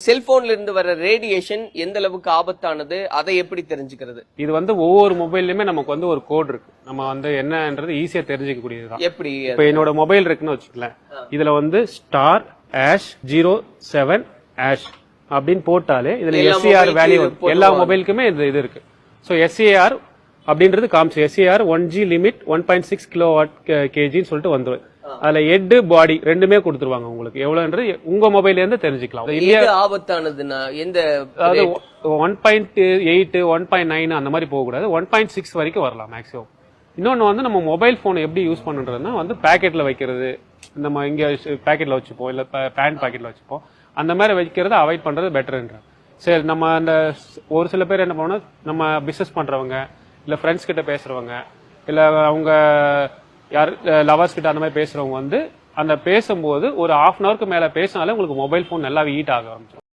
செல்போன்ல இருந்து வர ரேடியேஷன் எந்த அளவுக்கு ஆபத்தானது, அதை எப்படி தெரிஞ்சுக்கிறது? இது ஒவ்வொரு மொபைல்லையுமே நமக்கு ஒரு கோட் இருக்கு. நம்ம என்னன்றது ஈஸியா தெரிஞ்சுக்கக்கூடியதுதான். எப்படி? இப்ப என்னோட மொபைல் இருக்குன்னு வச்சுக்கலாம். இதுல ஸ்டார் ஆஷ் 07 ஆஷ் அப்படின்னு போட்டாலே இதுல SAR வேல்யூ எல்லா மொபைலுக்குமே இது இருக்கு. சோ SAR அப்படின்றது காமிச்சு SAR 1G லிமிட் 1.6 கிலோவாட் கேஜின்னு சொல்லிட்டு வந்துடும். அதுல ஹெட் பாடி ரெண்டுமே கொடுத்துருவாங்க. உங்களுக்கு எவ்வளவுன்றது உங்க மொபைல்ல இருந்து தெரிஞ்சுக்கலாம். ஆபத்தானதுன்னா எந்த 1.8 1.9 அந்த மாதிரி போக கூடாது. 1.6 வரைக்கும் வரலாம் மேக்ஸிமம். இன்னொன்னு நம்ம மொபைல் போன் எப்படி யூஸ் பண்ணுறதுன்னா பேக்கெட்ல வைக்கிறது, நம்ம இங்க பேக்கெட்ல வச்சுப்போம், இல்ல பேண்ட் பாக்கெட்ல வச்சுப்போம். அந்த மாதிரி வைக்கிறத அவாய்ட் பண்றது பெட்டர்ன்ற. சரி, நம்ம அந்த ஒரு சில பேர் என்ன பண்ணுவோம், நம்ம பிசினஸ் பண்றவங்க, இல்ல ஃப்ரெண்ட்ஸ் கிட்ட பேசுறவங்க, இல்ல அவங்க யார் லவர்ஸ் கிட்ட அந்த மாதிரி பேசுறவங்க அந்த பேசும்போது ஒரு 1/2 hourக்கு மேல பேசினாலே உங்களுக்கு மொபைல் போன் நல்லா ஹீட் ஆக ஆரம்பிச்சிடும்.